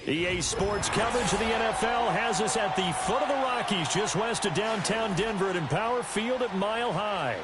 EA Sports coverage of the NFL has us at the foot of the Rockies, just west of downtown Denver at Empower Field at Mile High.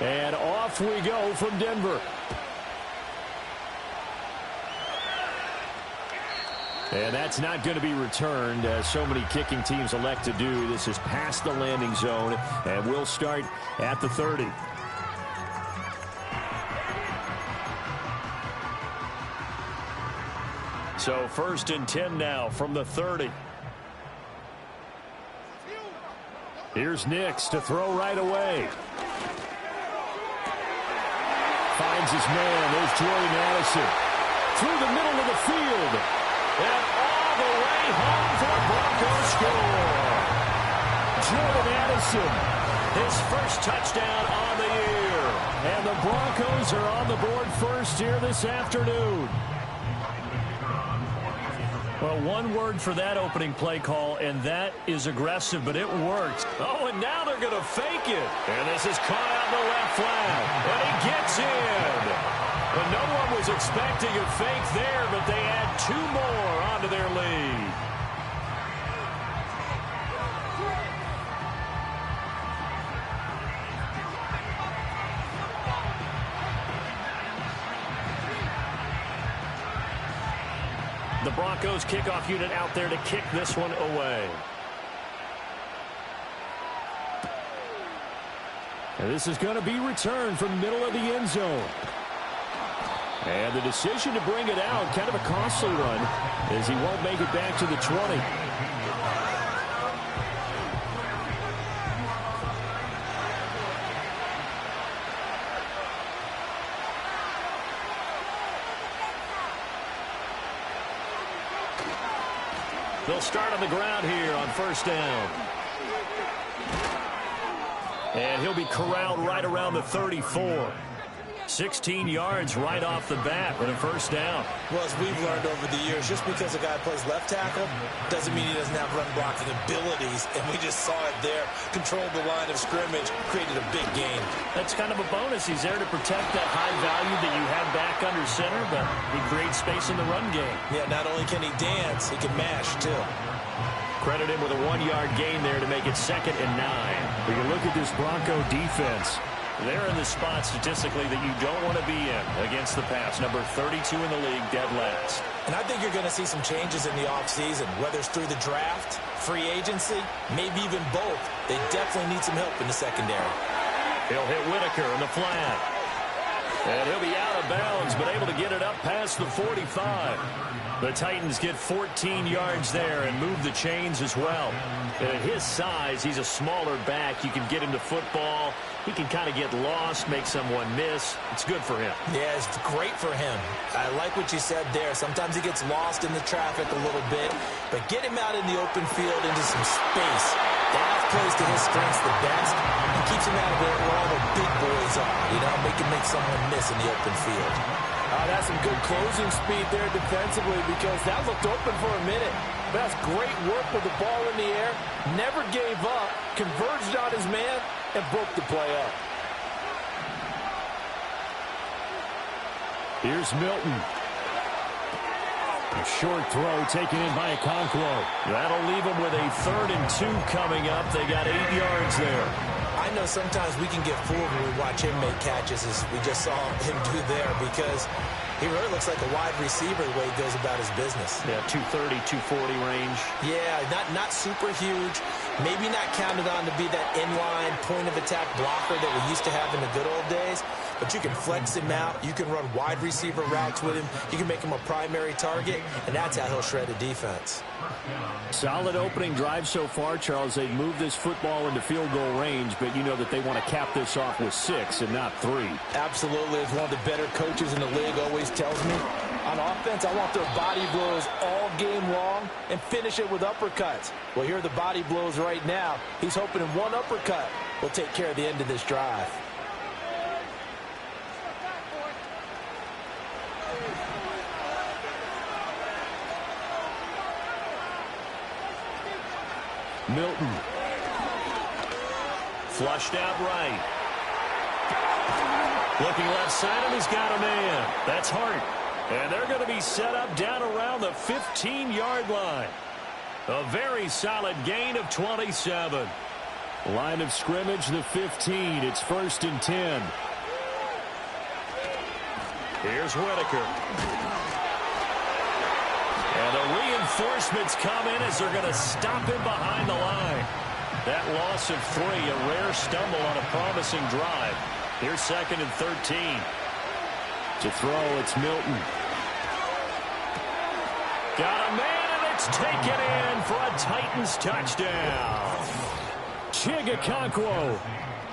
And off we go from Denver. And that's not going to be returned, as so many kicking teams elect to do. This is past the landing zone, and we'll start at the 30. So 1st and 10 now from the 30. Here's Nix to throw right away. Finds his man. There's Jordan Addison. Through the middle of the field. And all the way home for a Broncos score. Jordan Addison, his first touchdown on the year. And the Broncos are on the board first here this afternoon. Well, one word for that opening play call, and that is aggressive, but it worked. Oh, and now they're going to fake it. And this is caught out in the left flat. And he gets in. And no one was expecting a fake there, but they add 2 more onto their lead. The Broncos kickoff unit out there to kick this one away. And this is going to be returned from the middle of the end zone. And the decision to bring it out, kind of a costly one, as he won't make it back to the 20. They'll start on the ground here on 1st down. And he'll be corralled right around the 34. 16 yards right off the bat with a 1st down. Well, as we've learned over the years, just because a guy plays left tackle doesn't mean he doesn't have run blocking abilities. And we just saw it there. Controlled the line of scrimmage, created a big gain. That's kind of a bonus. He's there to protect that high value that you have back under center, but he creates space in the run game. Yeah, not only can he dance, he can mash, too. Credit him with a 1-yard gain there to make it 2nd and 9. We can look at this Bronco defense. They're in the spot statistically that you don't want to be in against the pass. Number 32 in the league, dead last. And I think you're going to see some changes in the offseason, whether it's through the draft, free agency, maybe even both. They definitely need some help in the secondary. He'll hit Whitaker in the flat. And he'll be out of bounds, but able to get it up past the 45. The Titans get 14 yards there and move the chains as well. And at his size, he's a smaller back. You can get him to football. He can kind of get lost, make someone miss. It's good for him. Yeah, it's great for him. I like what you said there. Sometimes he gets lost in the traffic a little bit, but get him out in the open field into some space. That plays to his strengths the best and keeps him out of where all the big boys are. You know, make someone miss in the open field. That's some good closing speed there defensively, because that looked open for a minute. But that's great work with the ball in the air. Never gave up, converged on his man, and broke the play up. Here's Milton. A short throw taken in by Okonkwo. That'll leave him with a 3rd and 2 coming up. They got 8 yards there. I know sometimes we can get fooled when we watch him make catches, as we just saw him do there, because he really looks like a wide receiver the way he goes about his business. Yeah, 230, 240 range. Yeah, not super huge. Maybe not counted on to be that inline point-of-attack blocker that we used to have in the good old days. But you can flex him out. You can run wide receiver routes with him. You can make him a primary target, and that's how he'll shred a defense. Solid opening drive so far, Charles. They've moved this football into field goal range, but you know that they want to cap this off with 6 and not 3. Absolutely. As one of the better coaches in the league always tells me, On offense, I want their body blows all game long and finish it with uppercuts. Well, here are the body blows right now. He's hoping in one uppercut will take care of the end of this drive. Milton. Flushed out right. Looking left side, and he's got a man. That's Hart. And they're going to be set up down around the 15-yard line. A very solid gain of 27. Line of scrimmage, the 15. It's 1st and 10. Here's Whitaker. And the reinforcements come in as they're going to stop him behind the line. That loss of 3, a rare stumble on a promising drive. Here's 2nd and 13. To throw, it's Milton. Got a man, and it's taken in for a Titans touchdown. Chigakonkwo,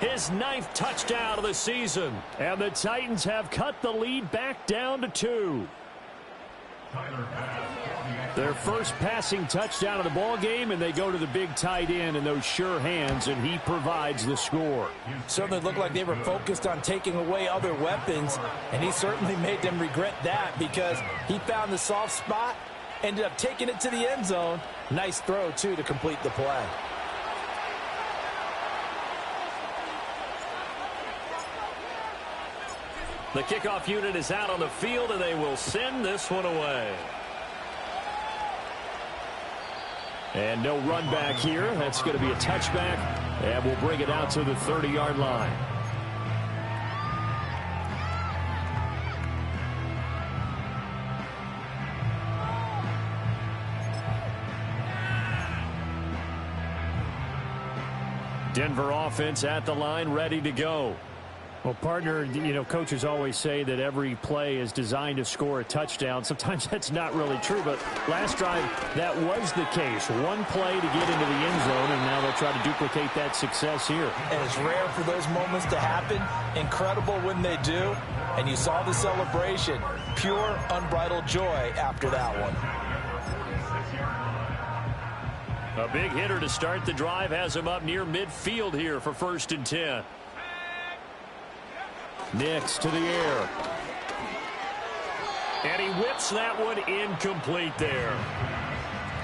his 9th touchdown of the season. And the Titans have cut the lead back down to 2. Their first passing touchdown of the ball game, and they go to the big tight end in those sure hands, and he provides the score. Certainly looked like they were focused on taking away other weapons, and he certainly made them regret that because he found the soft spot, ended up taking it to the end zone. Nice throw, too, to complete the play. The kickoff unit is out on the field, and they will send this one away. And no run back here. That's going to be a touchback, and we'll bring it out to the 30-yard line. Denver offense at the line, ready to go. Well, partner, you know, coaches always say that every play is designed to score a touchdown. Sometimes that's not really true, but last drive, that was the case. One play to get into the end zone, and now they'll try to duplicate that success here. And it's rare for those moments to happen. Incredible when they do. And you saw the celebration. Pure, unbridled joy after that one. A big hitter to start the drive has him up near midfield here for 1st and 10. Nix to the air. And he whips that one incomplete there.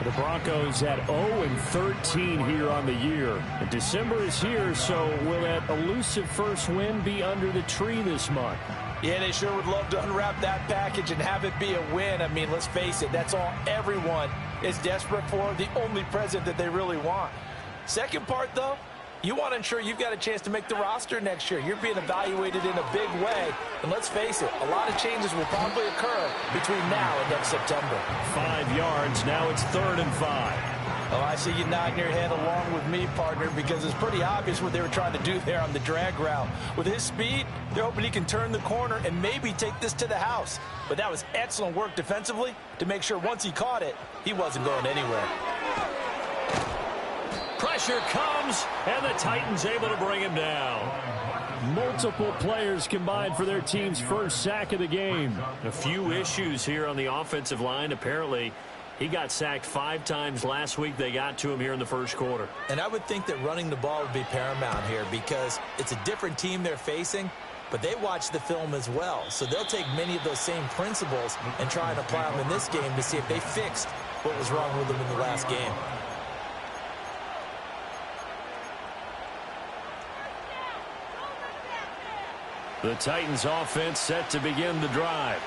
The Broncos at 0-13 here on the year. And December is here, so will that elusive first win be under the tree this month? Yeah, they sure would love to unwrap that package and have it be a win. I mean, let's face it, that's all everyone is desperate for, the only present that they really want. Second part, though, you want to ensure you've got a chance to make the roster next year. You're being evaluated in a big way. And let's face it, a lot of changes will probably occur between now and next September. 5 yards. Now it's 3rd and 5. Oh, I see you nodding your head along with me, partner, because it's pretty obvious what they were trying to do there on the drag route. With his speed, they're hoping he can turn the corner and maybe take this to the house. But that was excellent work defensively to make sure once he caught it, he wasn't going anywhere. Pressure comes, and the Titans able to bring him down. Multiple players combined for their team's first sack of the game. A few issues here on the offensive line. Apparently, he got sacked 5 times last week. They got to him here in the first quarter. And I would think that running the ball would be paramount here because it's a different team they're facing, but they watch the film as well. So they'll take many of those same principles and try and apply them in this game to see if they fixed what was wrong with them in the last game. The Titans offense set to begin the drive.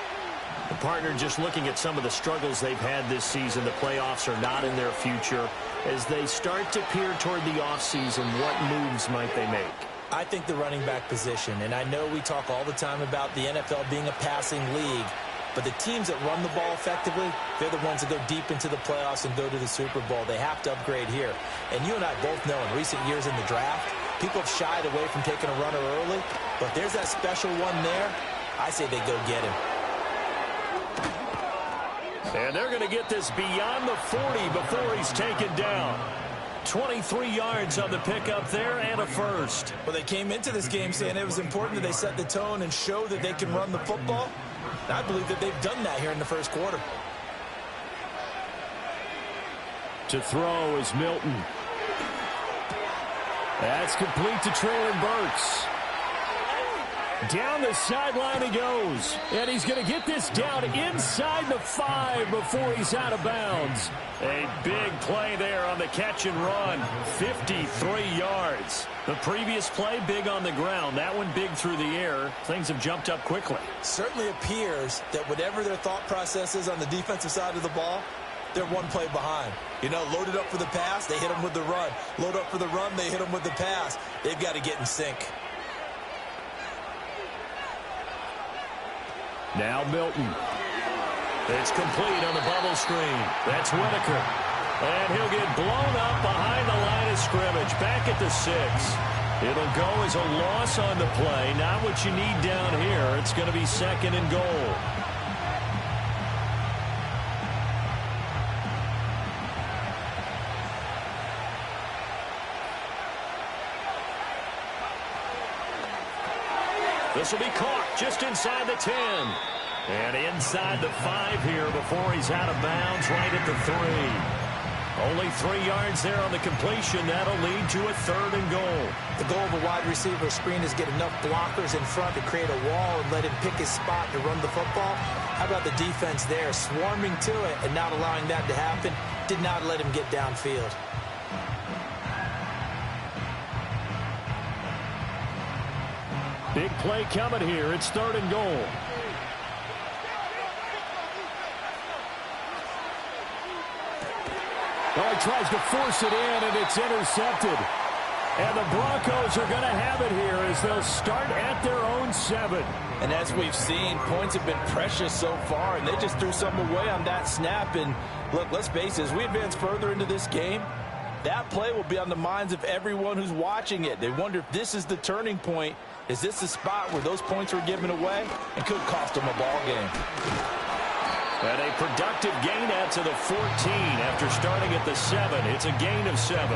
The partner just looking at some of the struggles they've had this season. The playoffs are not in their future. As they start to peer toward the offseason, what moves might they make? I think the running back position, and I know we talk all the time about the NFL being a passing league, but the teams that run the ball effectively, they're the ones that go deep into the playoffs and go to the Super Bowl. They have to upgrade here. And you and I both know in recent years in the draft, people have shied away from taking a runner early, but there's that special one there. I say they go get him. And they're going to get this beyond the 40 before he's taken down. 23 yards on the pickup there and a first. Well, they came into this game saying it was important that they set the tone and show that they can run the football. I believe that they've done that here in the first quarter. To throw is Milton. That's complete to Traylon Burks. Down the sideline he goes. And he's going to get this down inside the 5 before he's out of bounds. A big play there on the catch and run. 53 yards. The previous play, big on the ground. That one big through the air. Things have jumped up quickly. Certainly appears that whatever their thought process is on the defensive side of the ball, they're one play behind. You know, loaded up for the pass, they hit them with the run. Load up for the run, they hit them with the pass. They've got to get in sync. Now Milton. It's complete on the bubble screen. That's Whitaker. And he'll get blown up behind the line of scrimmage. Back at the 6. It'll go as a loss on the play. Not what you need down here. It's going to be 2nd and goal. This will be caught just inside the 10. And inside the 5 here before he's out of bounds right at the 3. Only 3 yards there on the completion. That'll lead to a 3rd and goal. The goal of a wide receiver screen is get enough blockers in front to create a wall and let him pick his spot to run the football. How about the defense there, swarming to it and not allowing that to happen? Did not let him get downfield. Big play coming here. It's 3rd and goal. Oh, he tries to force it in, and it's intercepted. And the Broncos are going to have it here as they'll start at their own 7. And as we've seen, points have been precious so far, and they just threw something away on that snap. And look, let's face it, as we advance further into this game, that play will be on the minds of everyone who's watching it. They wonder if this is the turning point. Is this the spot where those points were given away and could cost them a ball game? And a productive gain out to the 14 after starting at the 7. It's a gain of 7.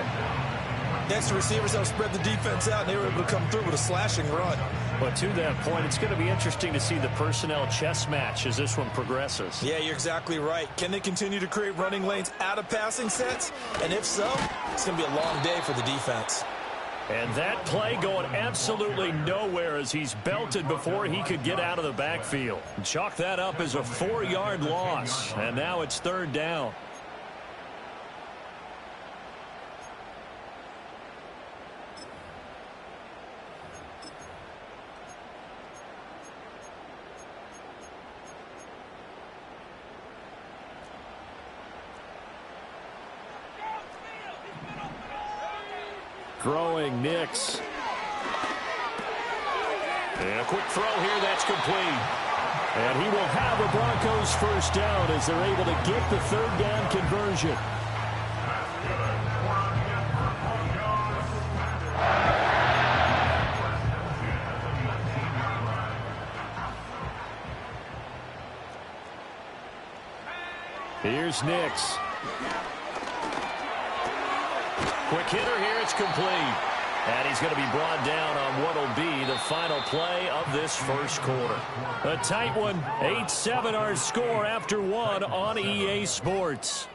Next, the receivers have spread the defense out, and they were able to come through with a slashing run. But to that point, it's going to be interesting to see the personnel chess match as this one progresses. Yeah, you're exactly right. Can they continue to create running lanes out of passing sets? And if so, it's going to be a long day for the defense. And that play going absolutely nowhere as he's belted before he could get out of the backfield. Chalk that up as a 4-yard loss. And now it's 3rd down. Throwing Nix. And a quick throw here, that's complete. And he will have a Broncos first down as they're able to get the 3rd down conversion. Here's Nix. Quick hitter here, it's complete. And he's going to be brought down on what will be the final play of this first quarter. A tight one, 8-7 our score after 1 on EA Sports.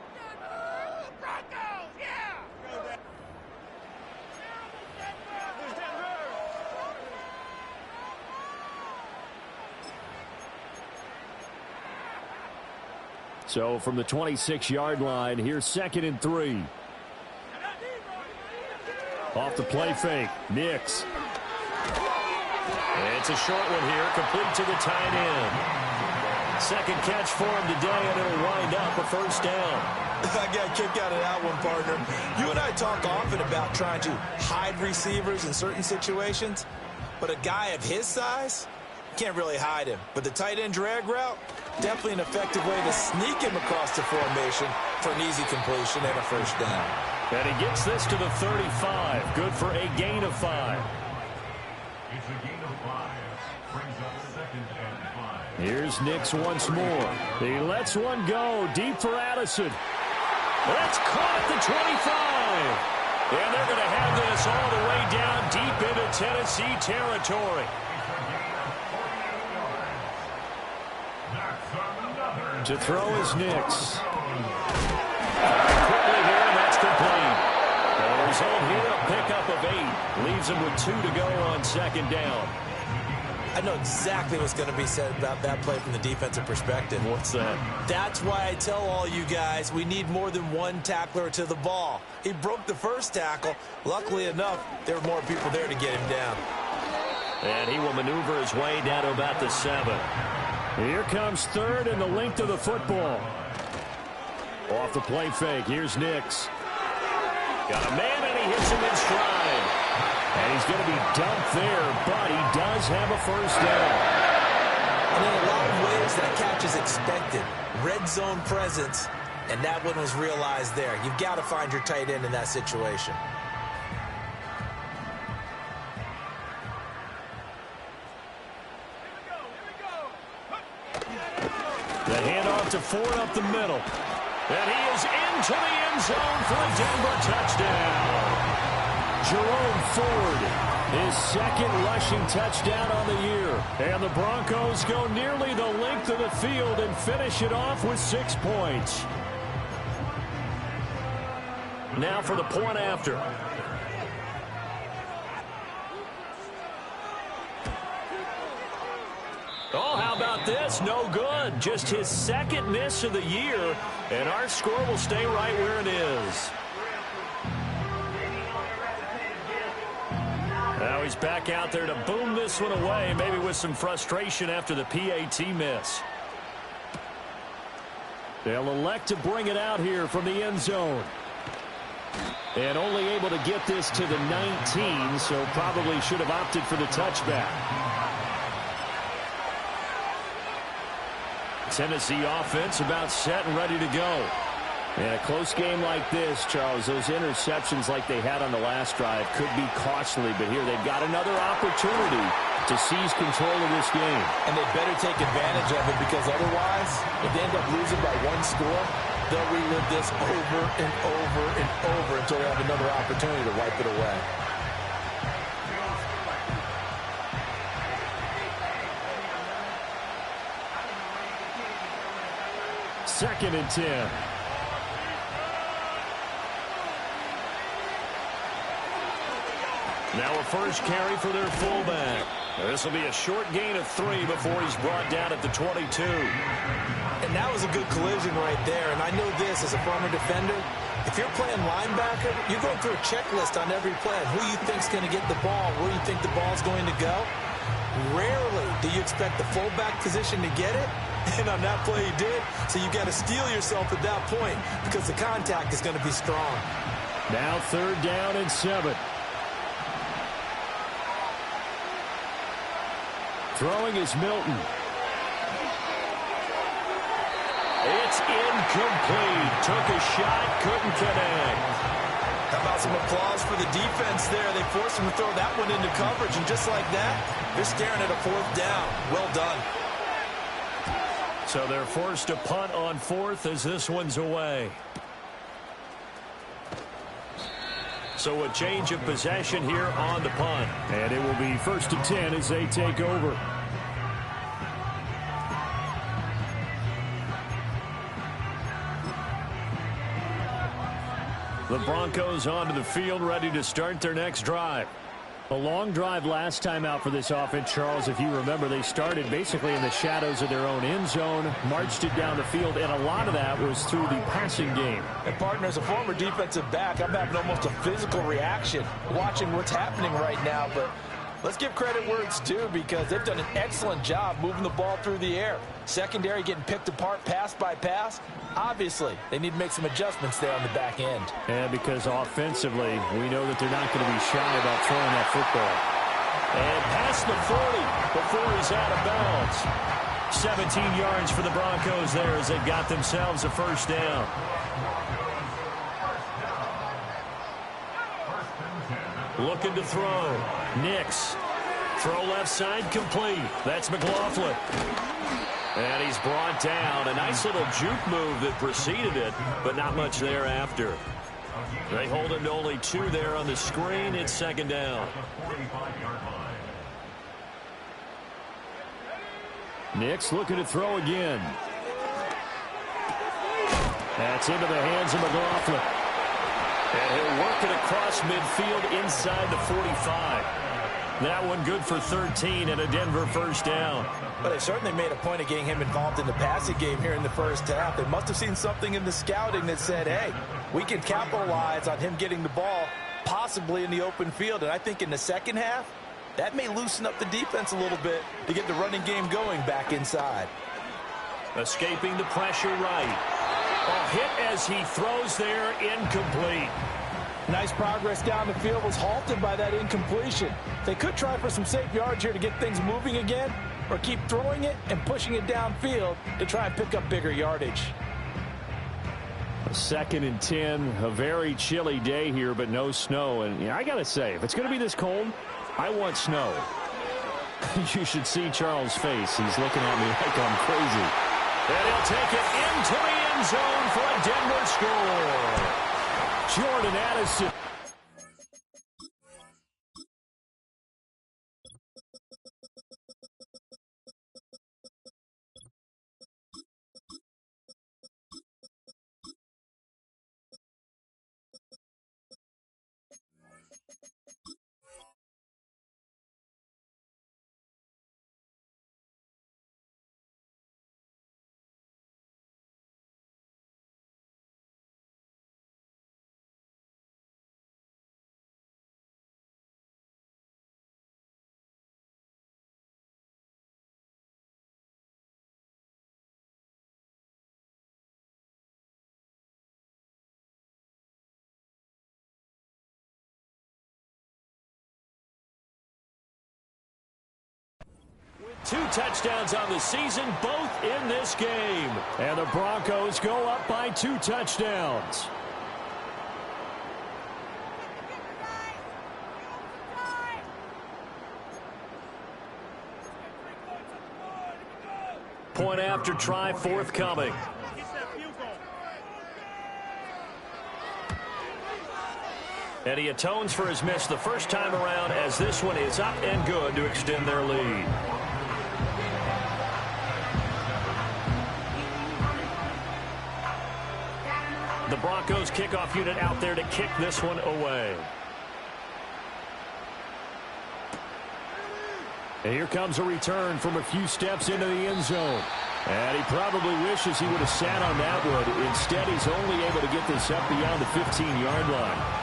So from the 26-yard line, here's 2nd and 3. Off the play fake, Nix. It's a short one here, complete to the tight end. Second catch for him today, and it'll wind up a first down. I got a kick out of that one, partner. You and I talk often about trying to hide receivers in certain situations, but a guy of his size, can't really hide him. But the tight end drag route, definitely an effective way to sneak him across the formation for an easy completion and a first down. And he gets this to the 35. Good for a gain of 5. It's a gain of 5. Brings up 2nd and 5. Here's Nix once more. He lets one go deep for Addison. That's caught at the 25. And they're going to have this all the way down deep into Tennessee territory. To throw is Nix. Quickly here, and that's complete. The result here, a pickup of 8. Leaves him with 2 to go on second down. I know exactly what's going to be said about that play from the defensive perspective. What's that? That's why I tell all you guys we need more than one tackler to the ball. He broke the first tackle. Luckily enough, there were more people there to get him down. And he will maneuver his way down to about the 7. Here comes third and the length of the football. Off the play fake, here's Nix. Got a man, and he hits him in stride. And he's going to be dumped there, but he does have a first down. And in a lot of ways, that catch is expected. Red zone presence, and that one was realized there. You've got to find your tight end in that situation. The handoff to Ford up the middle. And he is into the end zone for a Denver touchdown. Jerome Ford, his second rushing touchdown on the year. And the Broncos go nearly the length of the field and finish it off with 6 points. Now for the point after. Oh, how about this? No good. Just his second miss of the year, and our score will stay right where it is. Now he's back out there to boom this one away, maybe with some frustration after the PAT miss. They'll elect to bring it out here from the end zone. And only able to get this to the 19, so probably should have opted for the touchback. Tennessee offense about set and ready to go. In a close game like this, Charles, those interceptions like they had on the last drive could be costly, but here they've got another opportunity to seize control of this game. And they better take advantage of it, because otherwise, if they end up losing by 1 score, they'll relive this over and over and over until they have another opportunity to wipe it away. Second and 10. Now a first carry for their fullback. This will be a short gain of 3 before he's brought down at the 22. And that was a good collision right there. And I know this as a former defender. If you're playing linebacker, you're going through a checklist on every play. Who you think's going to get the ball, where you think the ball's going to go. Rarely do you expect the fullback position to get it. And on that play he did. So you've got to steel yourself at that point, because the contact is going to be strong. Now third down and 7. Throwing is Milton. It's incomplete. Took a shot, couldn't connect. How about some applause for the defense there? They forced him to throw that one into coverage, and just like that, they're staring at a 4th down. Well done. So they're forced to punt on 4th as this one's away. So a change of possession here on the punt. And it will be 1st and 10 as they take over. The Broncos onto the field, ready to start their next drive. A long drive last time out for this offense, Charles. If you remember, they started basically in the shadows of their own end zone, marched it down the field, and a lot of that was through the passing game. And, partner, as a former defensive back, I'm having almost a physical reaction watching what's happening right now. But let's give credit where it's due, because they've done an excellent job moving the ball through the air. Secondary getting picked apart pass by pass. Obviously, they need to make some adjustments there on the back end. And because offensively, we know that they're not going to be shy about throwing that football. And past the 40 before he's out of bounds. 17 yards for the Broncos there as they've got themselves a first down. Looking to throw. Nix. Throw left side complete. That's McLaughlin. And he's brought down. A nice little juke move that preceded it, but not much thereafter. They hold him to only 2 there on the screen. It's second down. Nix looking to throw again. That's into the hands of McLaughlin. And he'll work it across midfield inside the 45. That one good for 13 and a Denver first down. But they certainly made a point of getting him involved in the passing game here in the first half. They must have seen something in the scouting that said, hey, we can capitalize on him getting the ball possibly in the open field. And I think in the second half, that may loosen up the defense a little bit to get the running game going back inside. Escaping the pressure right. Oh, hit as he throws there, incomplete. Nice progress down the field, was halted by that incompletion. They could try for some safe yards here to get things moving again, or keep throwing it and pushing it downfield to try and pick up bigger yardage. A 2nd and 10, a very chilly day here, but no snow. And I got to say, if it's going to be this cold, I want snow. You should see Charles' face. He's looking at me like I'm crazy. And he'll take it into the end zone for a Denver score. Jordan Addison. Two touchdowns on the season, both in this game. And the Broncos go up by 2 touchdowns. Point after try forthcoming. And he atones for his miss the first time around, as this one is up and good to extend their lead. The Broncos kickoff unit out there to kick this one away. And here comes a return from a few steps into the end zone. And he probably wishes he would have sat on that one. Instead, he's only able to get this up beyond the 15-yard line.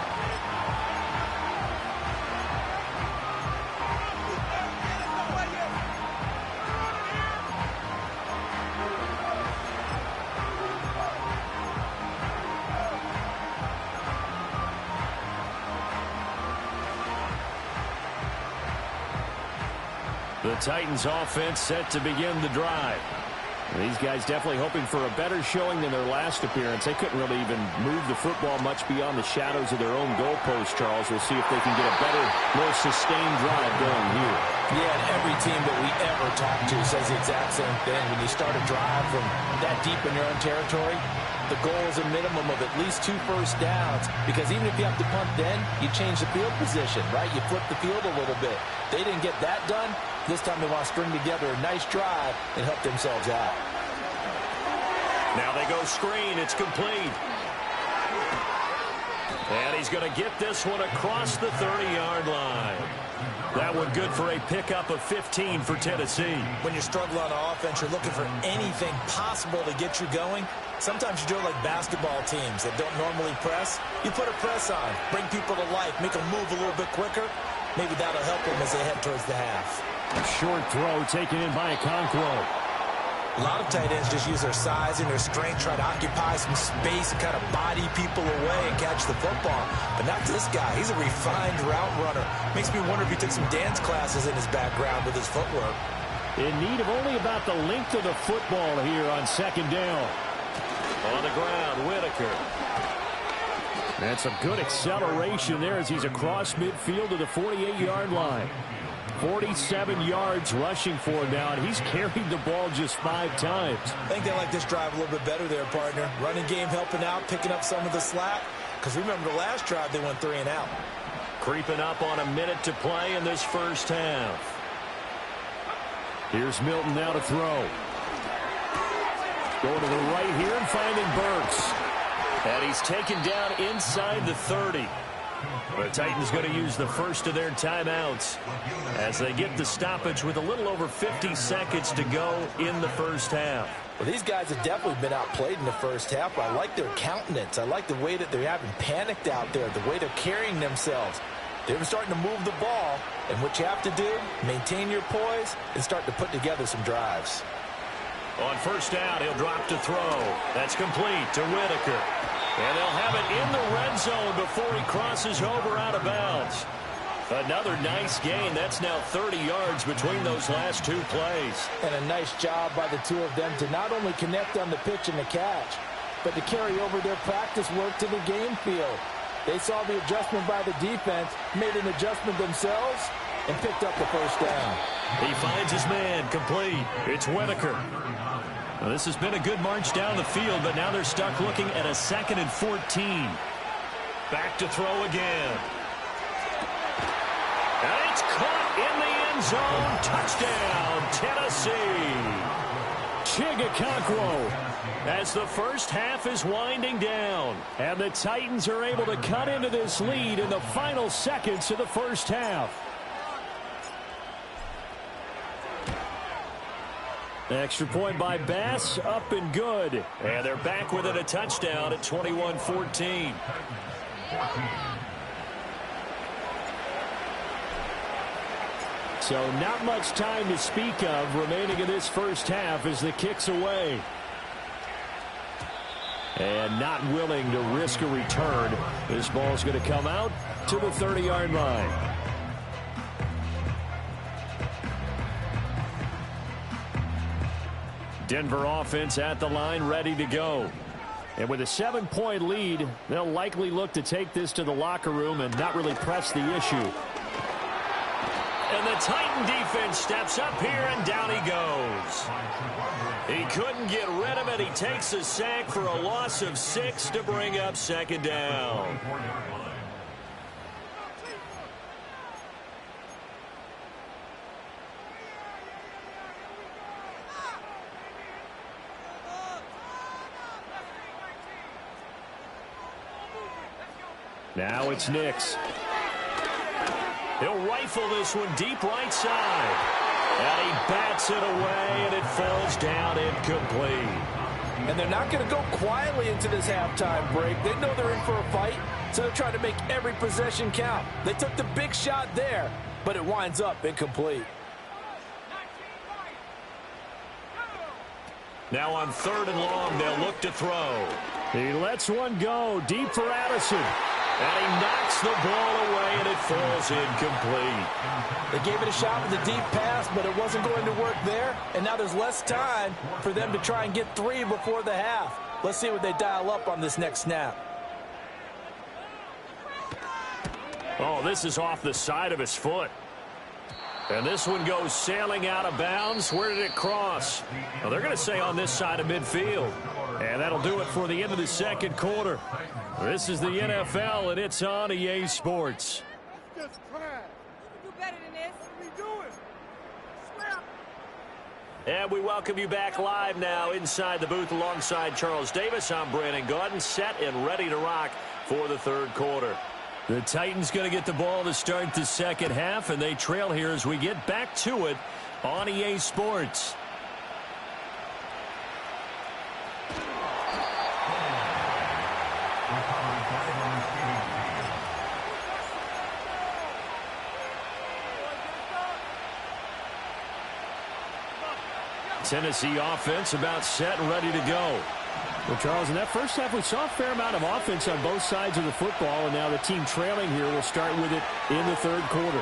The Titans offense set to begin the drive. These guys definitely hoping for a better showing than their last appearance. They couldn't really even move the football much beyond the shadows of their own goalpost, Charles. We'll see if they can get a better, more sustained drive going here. Yeah, and every team that we ever talk to says the exact same thing. When you start a drive from that deep in your own territory, the goal is a minimum of at least 2 first downs, because even if you have to punt then, you change the field position, right? You flip the field a little bit. They didn't get that done. This time they want to string together a nice drive and help themselves out. Now they go screen. It's complete. And he's going to get this one across the 30-yard line. That one good for a pickup of 15 for Tennessee. When you're struggling on offense, you're looking for anything possible to get you going. Sometimes you do it like basketball teams that don't normally press. You put a press on, bring people to life, make them move a little bit quicker. Maybe that'll help them as they head towards the half. A short throw taken in by Okonkwo. A lot of tight ends just use their size and their strength, try to occupy some space and kind of body people away and catch the football. But not this guy. He's a refined route runner. Makes me wonder if he took some dance classes in his background with his footwork. In need of only about the length of the football here on 2nd down. On the ground, Whitaker. That's a good acceleration there as he's across midfield to the 48-yard line. 47 yards rushing for him now, and he's carried the ball just 5 times. I think they like this drive a little bit better there, partner. Running game helping out, picking up some of the slack. Because remember the last drive, they went 3 and out. Creeping up on a minute to play in this first half. Here's Milton now to throw. Going to the right here and finding Burks. And he's taken down inside the 30. The Titans going to use the first of their timeouts as they get the stoppage with a little over 50 seconds to go in the first half. Well, these guys have definitely been outplayed in the first half, but I like their countenance. I like the way that they haven't panicked out there, the way they're carrying themselves. They're starting to move the ball, and what you have to do, maintain your poise and start to put together some drives. On first down, he'll drop to throw. That's complete to Whitaker. And they'll have it in the red zone before he crosses over out of bounds. Another nice gain. That's now 30 yards between those last two plays. And a nice job by the two of them to not only connect on the pitch and the catch, but to carry over their practice work to the game field. They saw the adjustment by the defense, made an adjustment themselves, and picked up the first down. He finds his man, complete. It's Whitaker. Well, this has been a good march down the field, but now they're stuck looking at a 2nd and 14. Back to throw again. And it's caught in the end zone. Touchdown, Tennessee. Chigakonkwo as the first half is winding down. And the Titans are able to cut into this lead in the final seconds of the first half. Extra point by Bass, up and good. And they're back within a touchdown at 21-14. So not much time to speak of remaining in this first half as the kick's away. And not willing to risk a return. This ball's going to come out to the 30-yard line. Denver offense at the line, ready to go. And with a 7-point lead, they'll likely look to take this to the locker room and not really press the issue. And the Titan defense steps up here, and down he goes. He couldn't get rid of it. He takes a sack for a loss of 6 to bring up 2nd down. Now it's Nix. He'll rifle this one deep right side. And he bats it away, and it falls down incomplete. And they're not going to go quietly into this halftime break. They know they're in for a fight, so they're trying to make every possession count. They took the big shot there, but it winds up incomplete. Now on 3rd and long, they'll look to throw. He lets one go deep for Addison. And he knocks the ball away, and it falls incomplete. They gave it a shot with a deep pass, but it wasn't going to work there. And now there's less time for them to try and get 3 before the half. Let's see what they dial up on this next snap. Oh, this is off the side of his foot. And this one goes sailing out of bounds. Where did it cross? Well, they're going to say on this side of midfield. And that'll do it for the end of the second quarter. This is the NFL, and it's on EA Sports. Just try. We do better than this. What are we doing? Snap. And we welcome you back live now inside the booth alongside Charles Davis. I'm Brandon Gaudin, set and ready to rock for the third quarter. The Titans going to get the ball to start the second half, and they trail here as we get back to it on EA Sports. Tennessee offense about set and ready to go. Well, Charles, in that first half, we saw a fair amount of offense on both sides of the football, and now the team trailing here will start with it in the third quarter.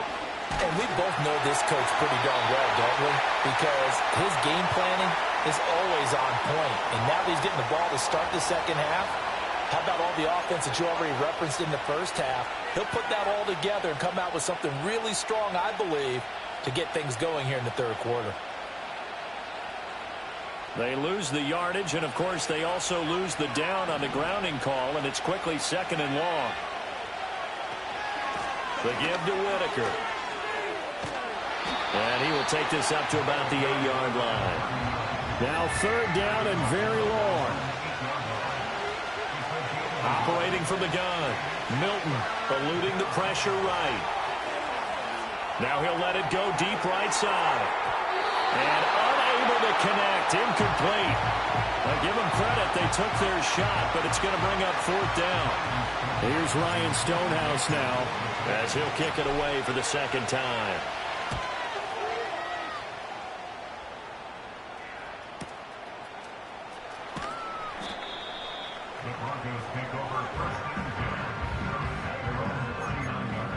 And we both know this coach pretty darn well, don't we? Because his game planning is always on point. And now that he's getting the ball to start the second half, how about all the offense that you already referenced in the first half? He'll put that all together and come out with something really strong, I believe, to get things going here in the third quarter. They lose the yardage, and, of course, they also lose the down on the grounding call, and it's quickly 2nd and long. The give to Whitaker. And he will take this up to about the 8-yard line. Now 3rd down and very long. Operating from the gun. Milton eluding the pressure right. Now he'll let it go deep right side. And unable to connect. Incomplete. I give them credit. They took their shot, but it's going to bring up fourth down. Here's Ryan Stonehouse now, as he'll kick it away for the second time. The Broncos take over first and 10 at their own 39-yard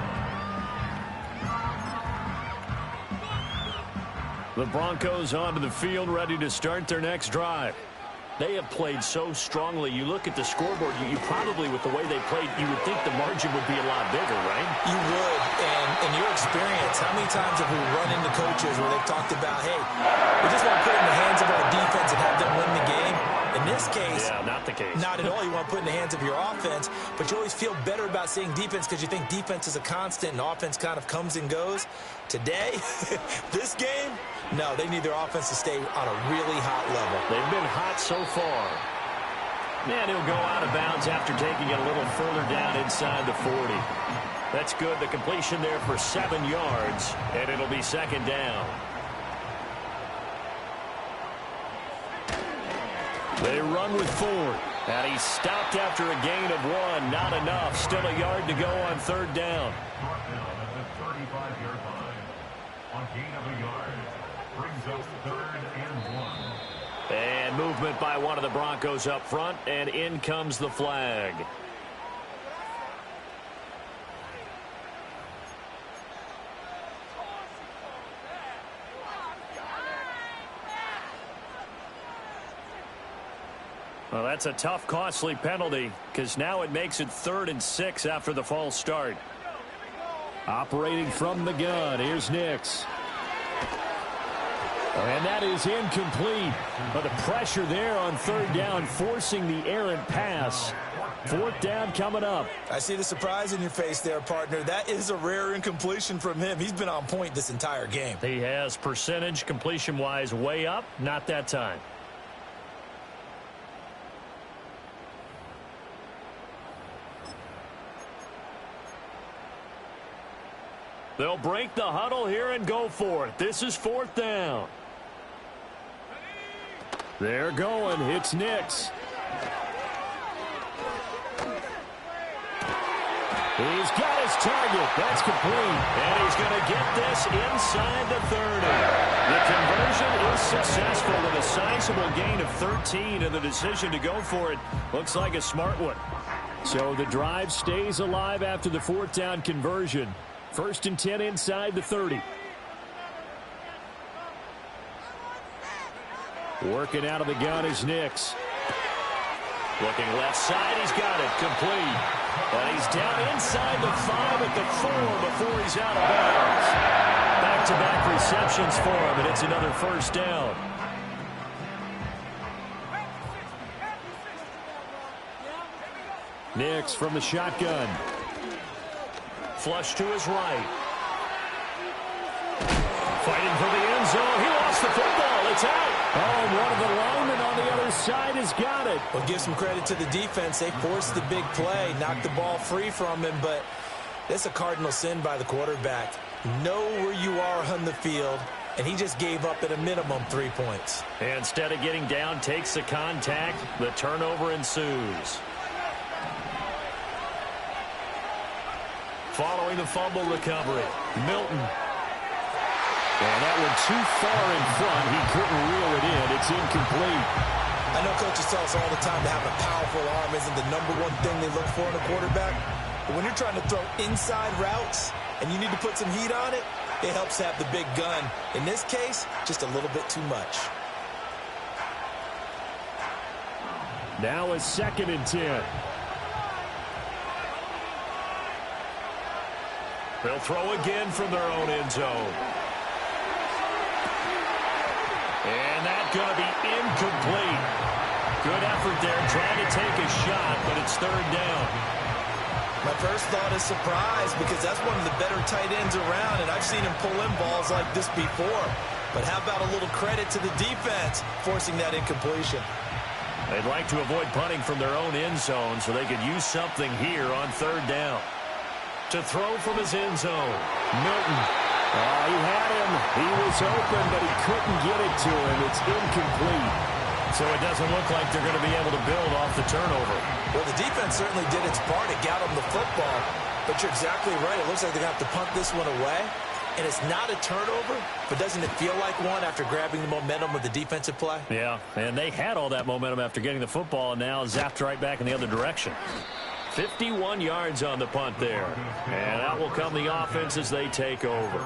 line. The Broncos onto the field, ready to start their next drive. They have played so strongly. You look at the scoreboard, you probably, with the way they played, you would think the margin would be a lot bigger, right? You would, and in your experience, how many times have we run into coaches where they've talked about, hey, we just want to put it in the hands of our defense and have them win the game? In this case, yeah, not the case. Not at all. You want to put it in the hands of your offense, but you always feel better about saying defense because you think defense is a constant and offense kind of comes and goes. Today, this game, no, they need their offense to stay on a really hot level. They've been hot so far. And he'll go out of bounds after taking it a little further down inside the 40. That's good. The completion there for 7 yards, and it'll be second down. They run with Ford, and he's stopped after a gain of 1. Not enough. Still a yard to go on third down. Brought down at the 35-yard line. On gain of a yard. Brings us third and 1. And movement by one of the Broncos up front, and in comes the flag. Well, that's a tough, costly penalty because now it makes it 3rd and 6 after the false start. operating from the gun. Here's Nix. And that is incomplete. But the pressure there on third down, forcing the errant pass. Fourth down coming up. I see the surprise in your face there, partner. That is a rare incompletion from him. He's been on point this entire game. He has percentage completion-wise way up. Not that time. They'll break the huddle here and go for it. This is fourth down. They're going. It's Nix. He's got his target. That's complete. And he's going to get this inside the 30. The conversion is successful with a sizable gain of 13, and the decision to go for it looks like a smart one. So the drive stays alive after the fourth down conversion. 1st and 10 inside the 30. Working out of the gun is Nix. Looking left side, he's got it, complete. And he's down inside the 5 at the 4 before he's out of bounds. Back-to-back receptions for him, and it's another first down. Nix from the shotgun. Flush to his right. Fighting for the end zone. He lost the football. It's out. Oh, and one of the linemen on the other side has got it. Well, give some credit to the defense. They forced the big play, knocked the ball free from him, but that's a cardinal sin by the quarterback. Know where you are on the field, and he just gave up at a minimum 3 points. And instead of getting down, takes the contact. The turnover ensues. Following the fumble recovery, Milton. And that one too far in front. He couldn't reel it in. It's incomplete. I know coaches tell us all the time that having a powerful arm isn't the #1 thing they look for in a quarterback. But when you're trying to throw inside routes and you need to put some heat on it, it helps to have the big gun. In this case, just a little bit too much. Now is 2nd and 10. They'll throw again from their own end zone. And that's going to be incomplete. Good effort there, trying to take a shot, but it's third down. My first thought is surprise because that's one of the better tight ends around, and I've seen him pull in balls like this before. But how about a little credit to the defense forcing that incompletion? They'd like to avoid punting from their own end zone so they could use something here on third down. To throw from his end zone, Milton. He had him. He was open, but he couldn't get it to him. It's incomplete. So it doesn't look like they're going to be able to build off the turnover. Well, the defense certainly did its part. It got them the football. But you're exactly right. It looks like they're going to have to punt this one away. And it's not a turnover, but doesn't it feel like one after grabbing the momentum of the defensive play? Yeah, and they had all that momentum after getting the football and now zapped right back in the other direction. 51 yards on the punt there. And out will come the offense as they take over. You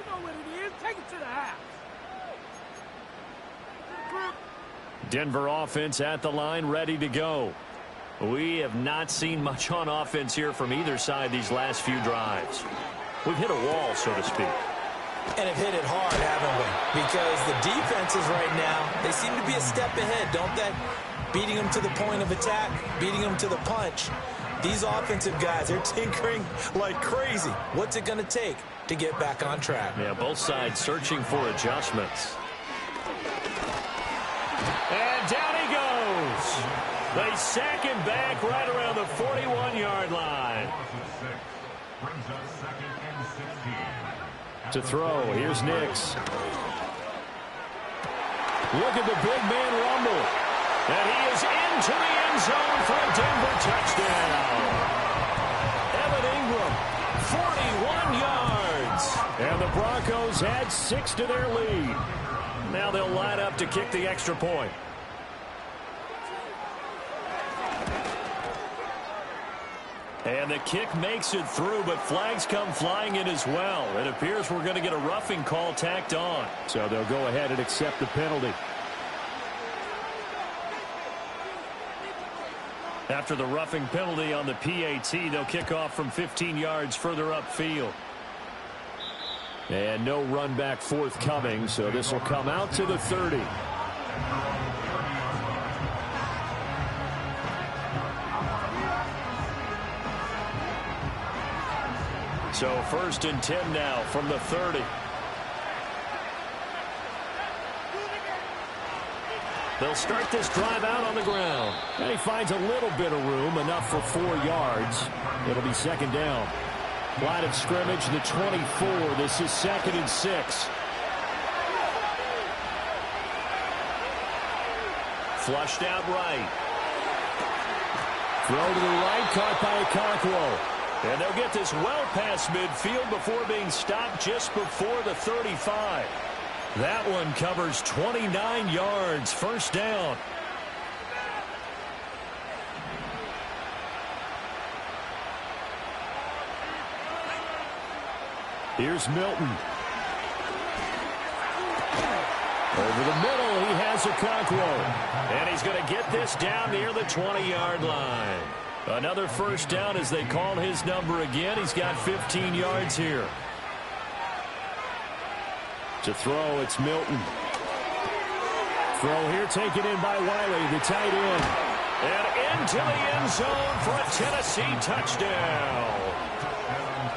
know what it is. Take it to the house. Denver offense at the line, ready to go. We have not seen much on offense here from either side these last few drives. We've hit a wall, so to speak. And have hit it hard, haven't we? Because the defenses right now, they seem to be a step ahead, don't they? Beating them to the point of attack, beating them to the punch. These offensive guys, they're tinkering like crazy. What's it going to take to get back on track? Yeah, both sides searching for adjustments. And down he goes. They sack him back right around the 41-yard line. To throw, here's Nix. Look at the big man rumble. And he is into the end zone for a Denver touchdown. Evan Ingram, 41 yards. And the Broncos add 6 to their lead. Now they'll line up to kick the extra point. And the kick makes it through, but flags come flying in as well. It appears we're going to get a roughing call tacked on. So they'll go ahead and accept the penalty. After the roughing penalty on the PAT, they'll kick off from 15 yards further upfield. And no run back forthcoming, so this will come out to the 30. So 1st and 10 now from the 30. They'll start this drive out on the ground. And he finds a little bit of room, enough for 4 yards. It'll be 2nd down. Line of scrimmage, the 24. This is 2nd and 6. Flushed out right. Throw to the right, caught by Okonkwo. And they'll get this well past midfield before being stopped just before the 35. That one covers 29 yards. 1st down. Here's Milton. Over the middle, he has Okonkwo. And he's going to get this down near the 20-yard line. Another 1st down as they call his number again. He's got 15 yards here. To throw, it's Milton. Throw here taken in by Wiley, the tight end. And into the end zone for a Tennessee touchdown.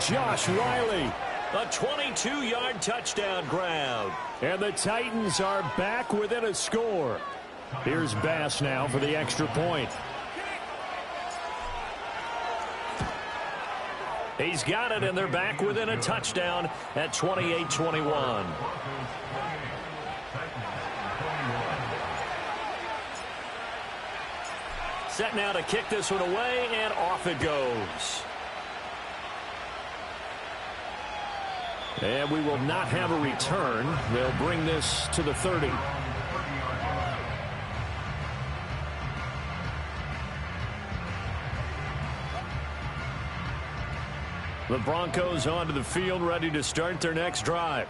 Josh Wiley. A 22-yard touchdown grab. And the Titans are back within a score. Here's Bass now for the extra point. He's got it, and they're back within a touchdown at 28-21. Set now to kick this one away, and off it goes. And we will not have a return. They'll bring this to the 30. The Broncos onto the field, ready to start their next drive.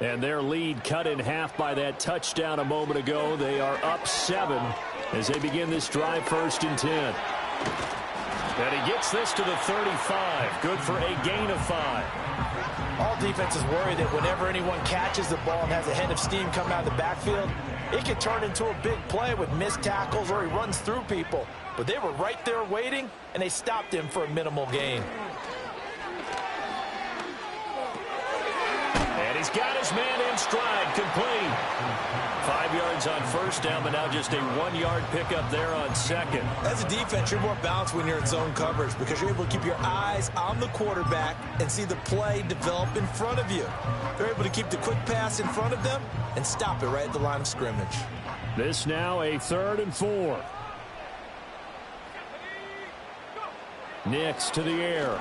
And their lead cut in half by that touchdown a moment ago. They are up 7 as they begin this drive. 1st and 10. And he gets this to the 35. Good for a gain of 5. All defenses worry that whenever anyone catches the ball and has a head of steam come out of the backfield, it can turn into a big play with missed tackles or he runs through people. But they were right there waiting, and they stopped him for a minimal gain. And he's he's got his man in stride, complete. 5 yards on first down, but now just a 1-yard pickup there on second. As a defense, you're more balanced when you're in zone coverage because you're able to keep your eyes on the quarterback and see the play develop in front of you. They're able to keep the quick pass in front of them and stop it right at the line of scrimmage. This now a 3rd and 4. Nix to the air.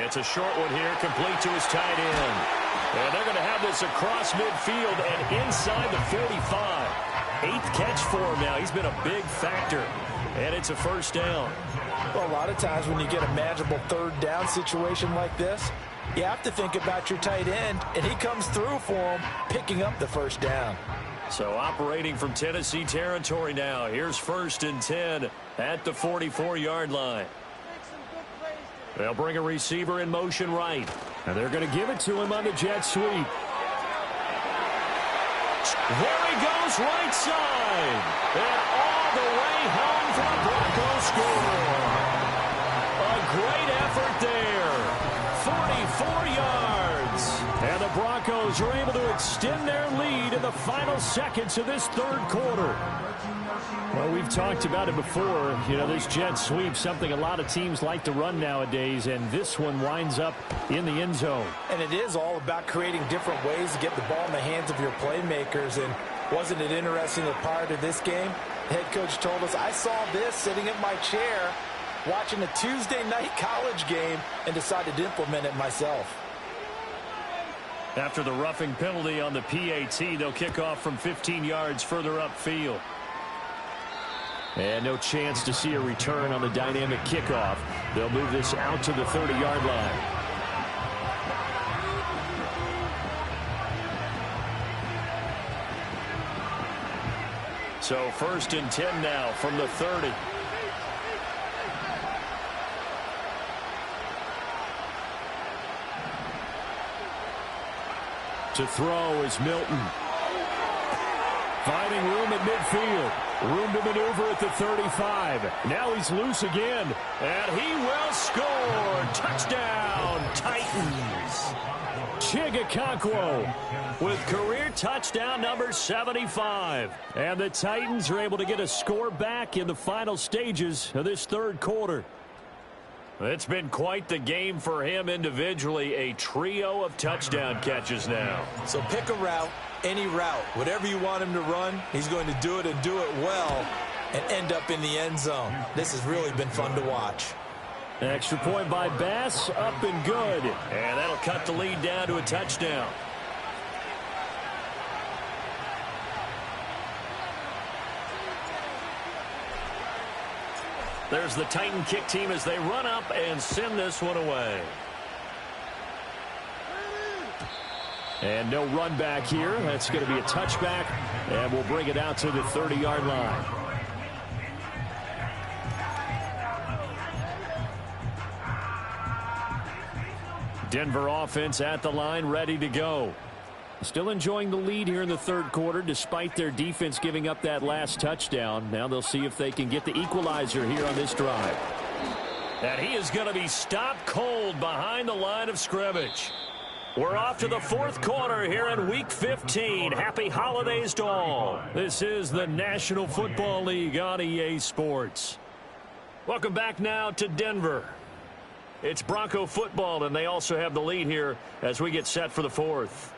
It's a short one here, complete to his tight end. And they're going to have this across midfield and inside the 45. 8th catch for him now. He's been a big factor. And it's a first down. Well, a lot of times when you get a manageable 3rd down situation like this, you have to think about your tight end, and he comes through for him, picking up the first down. So operating from Tennessee territory now. Here's 1st and 10 at the 44-yard line. They'll bring a receiver in motion right. And they're going to give it to him on the jet sweep. There he goes, right side. And all the way home for the Broncos score. A great effort there. 44 yards. And the Broncos are able to extend their lead in the final seconds of this 3rd quarter. Well, we've talked about it before. You know, this jet sweep, something a lot of teams like to run nowadays, and this one winds up in the end zone. And it is all about creating different ways to get the ball in the hands of your playmakers. And wasn't it interesting that prior to this game, the head coach told us, I saw this sitting in my chair watching a Tuesday night college game and decided to implement it myself. After the roughing penalty on the PAT, they'll kick off from 15 yards further upfield. And no chance to see a return on the dynamic kickoff. They'll move this out to the 30-yard line. So 1st and 10 now from the 30. To throw is Milton. Finding room at midfield. Room to maneuver at the 35. Now he's loose again. And he will score. Touchdown, Titans. Chigakonkwo With career touchdown number 75. And the Titans are able to get a score back in the final stages of this 3rd quarter. It's been quite the game for him individually. A trio of touchdown catches now. So pick a route, any route. Whatever you want him to run, he's going to do it and do it well and end up in the end zone. This has really been fun to watch. Extra point by Bass, up and good. And that'll cut the lead down to a touchdown. There's the Titan kick team as they run up and send this one away. And no run back here. That's going to be a touchback, and we'll bring it out to the 30-yard line. Denver offense at the line, ready to go. Still enjoying the lead here in the 3rd quarter, despite their defense giving up that last touchdown. Now they'll see if they can get the equalizer here on this drive. And he is going to be stopped cold behind the line of scrimmage. We're off to the 4th quarter here in Week 15. Happy holidays to all. This is the National Football League on EA Sports. Welcome back now to Denver. It's Bronco football, and they also have the lead here as we get set for the 4th.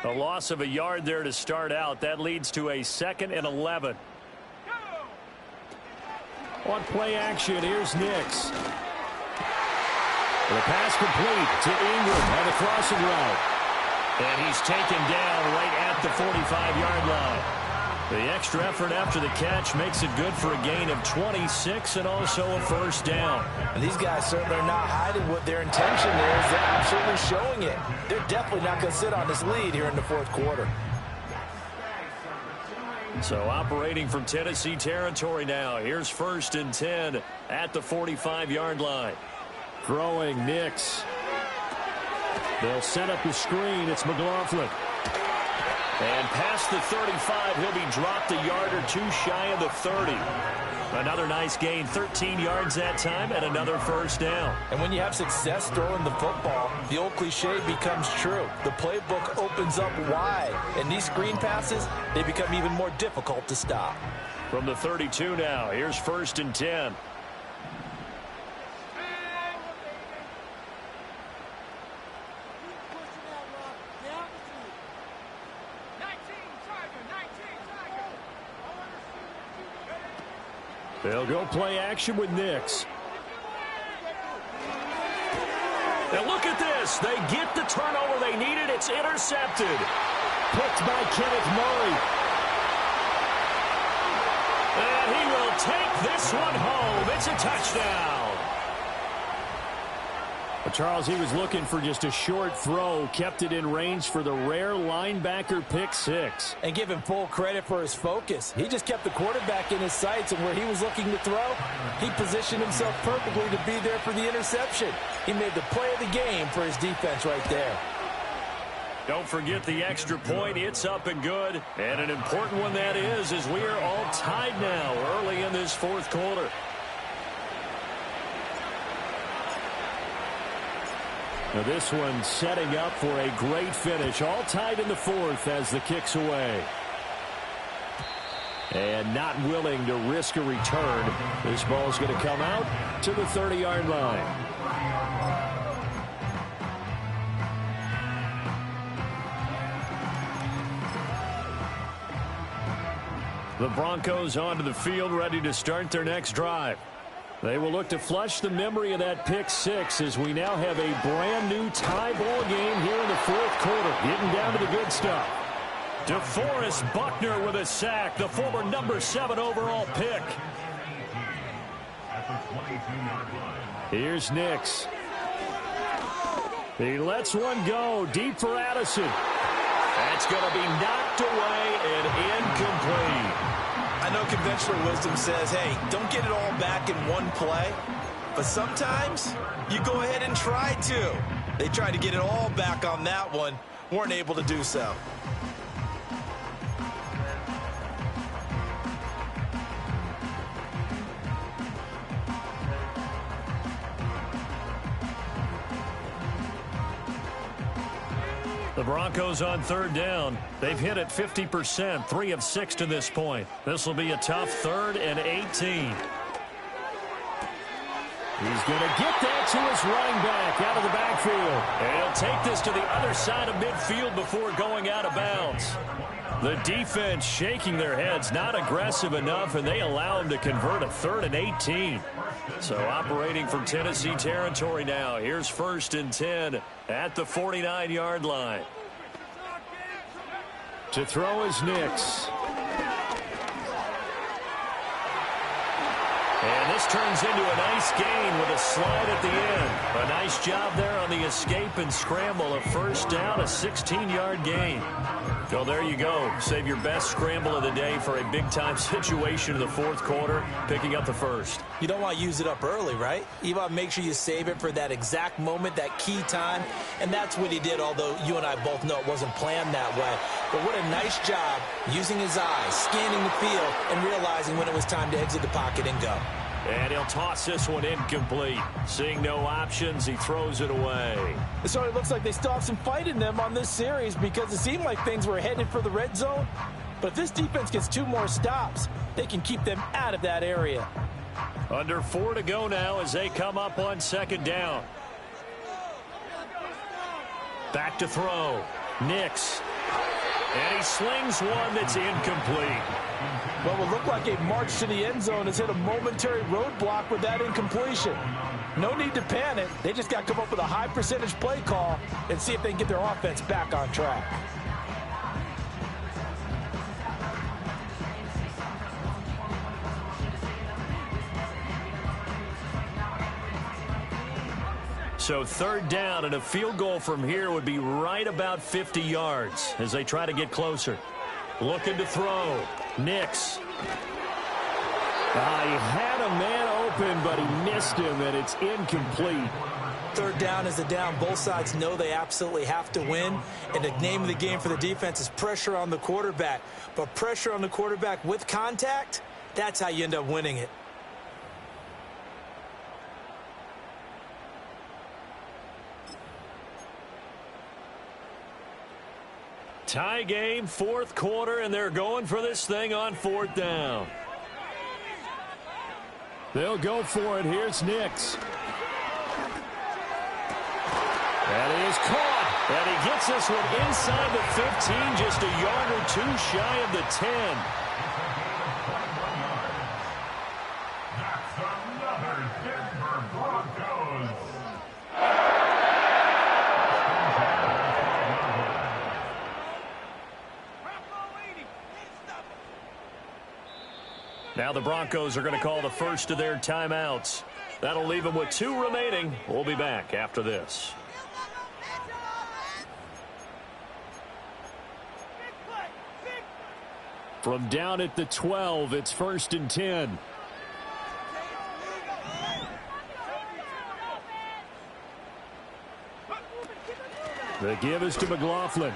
A loss of a yard there to start out. That leads to a 2nd and 11. On play action, here's Nix. The pass complete to Ingram on the crossing route. And he's taken down right at the 45-yard line. The extra effort after the catch makes it good for a gain of 26 and also a first down. And these guys certainly are not hiding what their intention is. They're absolutely showing it. They're definitely not going to sit on this lead here in the 4th quarter. So operating from Tennessee territory now. Here's 1st and 10 at the 45-yard line. Throwing Nix. They'll set up the screen. It's McLaughlin. And past the 35, he'll be dropped a yard or two shy of the 30. Another nice gain, 13 yards that time, and another first down. And when you have success throwing the football, the old cliche becomes true. The playbook opens up wide, and these screen passes, they become even more difficult to stop. From the 32 now, here's 1st and 10. They'll go play action with Nix. Now look at this. They get the turnover they needed. It's intercepted. Picked by Kenneth Murray. And he will take this one home. It's a touchdown. Charles, he was looking for just a short throw, kept it in range for the rare linebacker pick six. And give him full credit for his focus. He just kept the quarterback in his sights, and where he was looking to throw, he positioned himself perfectly to be there for the interception. He made the play of the game for his defense right there. Don't forget the extra point. It's up and good. And an important one that is, as we are all tied now early in this fourth quarter. Now this one setting up for a great finish. All tied in the fourth as the kick's away. And not willing to risk a return. This ball's going to come out to the 30-yard line. The Broncos onto the field, ready to start their next drive. They will look to flush the memory of that pick six as we now have a brand new tie ball game here in the fourth quarter. Getting down to the good stuff. DeForest Buckner with a sack, the former number 7 overall pick. Here's Nix. He lets one go deep for Addison. That's going to be knocked away and incomplete. I know conventional wisdom says, hey, don't get it all back in one play. But sometimes you go ahead and try to. They tried to get it all back on that one. Weren't able to do so. The Broncos on third down. They've hit it 50%, 3 of 6 to this point. This will be a tough 3rd and 18. He's going to get that to his running back out of the backfield. And he'll take this to the other side of midfield before going out of bounds. The defense shaking their heads, not aggressive enough, and they allow him to convert a 3rd and 18. So operating from Tennessee territory now. Here's 1st and 10 at the 49-yard line. To throw is Nix. And this turns into a nice gain with a slide at the end. A nice job there on the escape and scramble. A first down, a 16-yard gain. Well, there you go. Save your best scramble of the day for a big-time situation in the fourth quarter, picking up the first. You don't want to use it up early, right? You want to make sure you save it for that exact moment, that key time. And that's what he did, although you and I both know it wasn't planned that way. But what a nice job using his eyes, scanning the field, and realizing when it was time to exit the pocket and go. And he'll toss this one incomplete. Seeing no options, he throws it away. So it looks like they still have some fight in them on this series because it seemed like things were headed for the red zone. But if this defense gets 2 more stops, they can keep them out of that area. Under 4 to go now as they come up on 2nd down. Back to throw. Nix. And he slings one that's incomplete. What would look like a march to the end zone has hit a momentary roadblock with that incompletion. No need to panic. They just got to come up with a high percentage play call and see if they can get their offense back on track. So 3rd down and a field goal from here would be right about 50 yards as they try to get closer. Looking to throw. Nix. He had a man open, but he missed him, and it's incomplete. third down is the down both sides know they absolutely have to win. And the name of the game for the defense is pressure on the quarterback. But pressure on the quarterback with contact, that's how you end up winning it. Tie game, fourth quarter, and they're going for this thing on fourth down. They'll go for it. Here's Nix. That is caught. And he gets this one inside the 15, just a yard or two shy of the 10. That's another Denver Broncos. Now the Broncos are going to call the first of their timeouts. That'll leave them with 2 remaining. We'll be back after this. From down at the 12, it's 1st and 10. The give is to McLaughlin.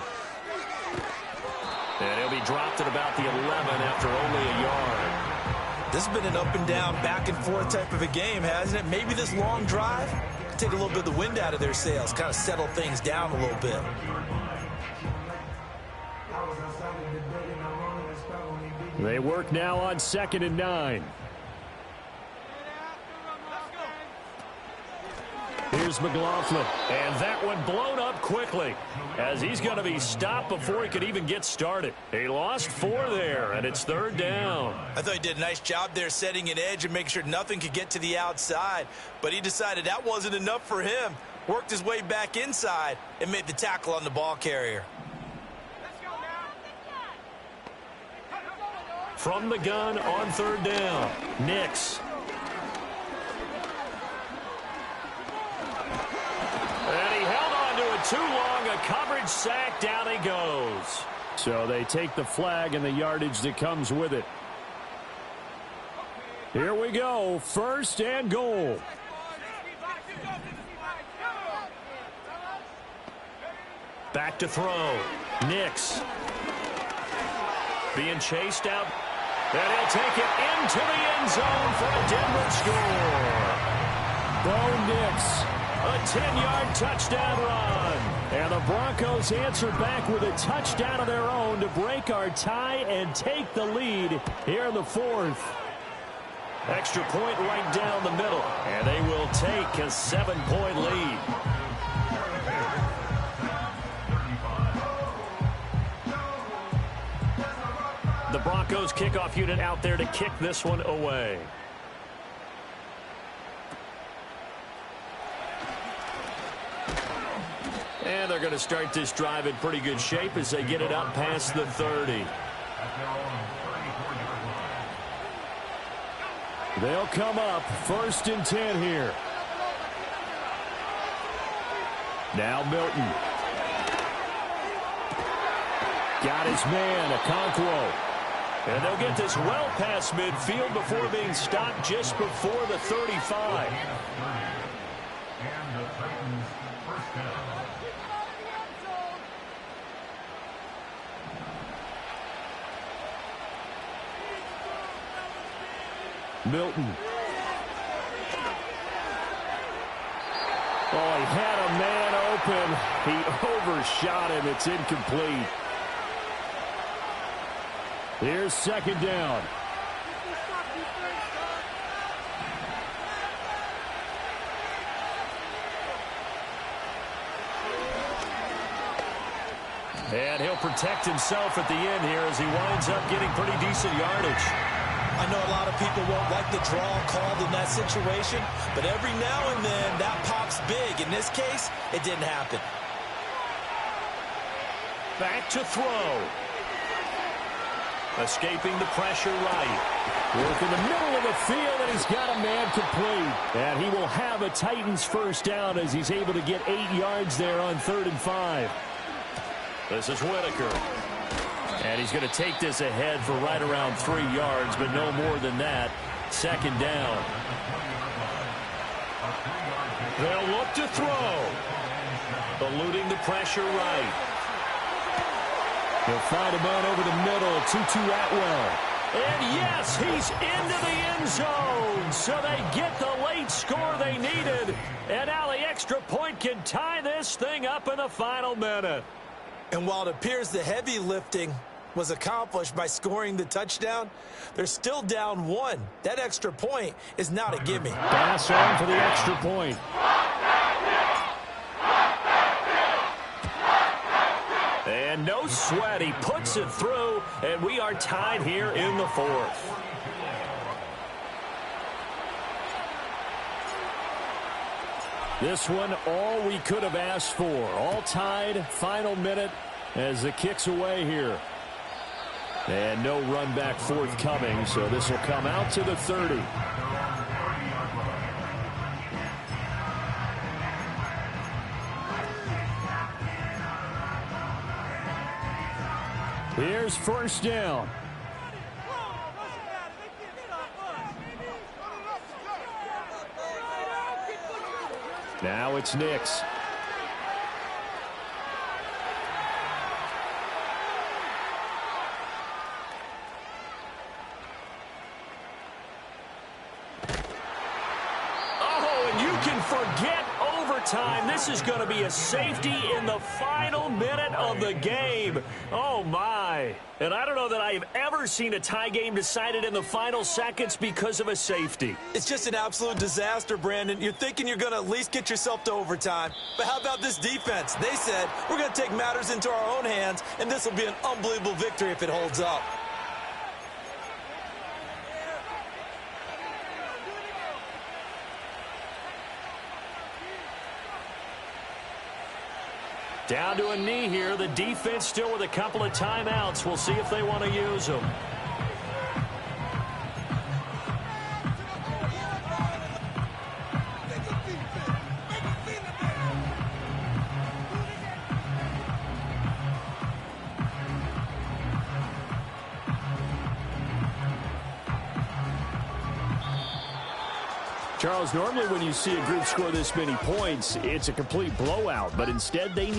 And he'll be dropped at about the 11 after only a yard. This has been an up and down, back and forth type of a game, hasn't it? Maybe this long drive could take a little bit of the wind out of their sails, kind of settle things down a little bit. They work now on 2nd and 9. Here's McLaughlin. And that one blown up quickly as he's going to be stopped before he could even get started. He lost 4 there, and it's 3rd down. I thought he did a nice job there setting an edge and making sure nothing could get to the outside. But he decided that wasn't enough for him. Worked his way back inside and made the tackle on the ball carrier. From the gun on 3rd down, Nix. And he held on to it too long. A coverage sack. Down he goes. So they take the flag and the yardage that comes with it. Here we go. 1st and goal. Back to throw. Nix. Being chased out. And he'll take it into the end zone for a Denver score. Bo Nix. A 10-yard touchdown run. And the Broncos answer back with a touchdown of their own to break our tie and take the lead here in the 4th. Extra point right down the middle. And they will take a 7-point lead. The Broncos kickoff unit out there to kick this one away. And they're going to start this drive in pretty good shape as they get it up past the 30. They'll come up 1st and 10 here. Now Milton. Got his man, Okonkwo. And they'll get this well past midfield before being stopped just before the 35. And the Titans first down. Milton. Oh, he had a man open. He overshot him. It's incomplete. Here's 2nd down. And he'll protect himself at the end here as he winds up getting pretty decent yardage. I know a lot of people won't like the draw called in that situation, but every now and then that pops big. In this case, it didn't happen. Back to throw. Escaping the pressure right. Work in the middle of the field, and he's got a man complete. And he will have a Titans first down as he's able to get 8 yards there on 3rd and 5. This is Whitaker. And he's going to take this ahead for right around 3 yards, but no more than that. 2nd down. They'll look to throw. Eluding the pressure right. He'll find a man over the middle. Tutu Atwell. And yes, he's into the end zone. So they get the late score they needed. And now the extra point can tie this thing up in the final minute. And while it appears the heavy lifting was accomplished by scoring the touchdown, they're still down 1. That extra point is not a gimme. Pass on for the extra point. And no sweat. He puts it through, and we are tied here in the 4th. This one, all we could have asked for. All tied, final minute as the kick's away here. And no run back forthcoming, so this will come out to the 30. Here's first down. Now it's Nix. Oh, and you can forget overtime. This is going to be a safety in the final minute of the game. Oh, my. And I don't know that I've ever seen a tie game decided in the final seconds because of a safety. It's just an absolute disaster, Brandon. You're thinking you're going to at least get yourself to overtime. But how about this defense? They said, we're going to take matters into our own hands, and this will be an unbelievable victory if it holds up. Down to a knee here. The defense still with a couple of timeouts. We'll see if they want to use them. Charles, normally when you see a group score this many points, it's a complete blowout, but instead they need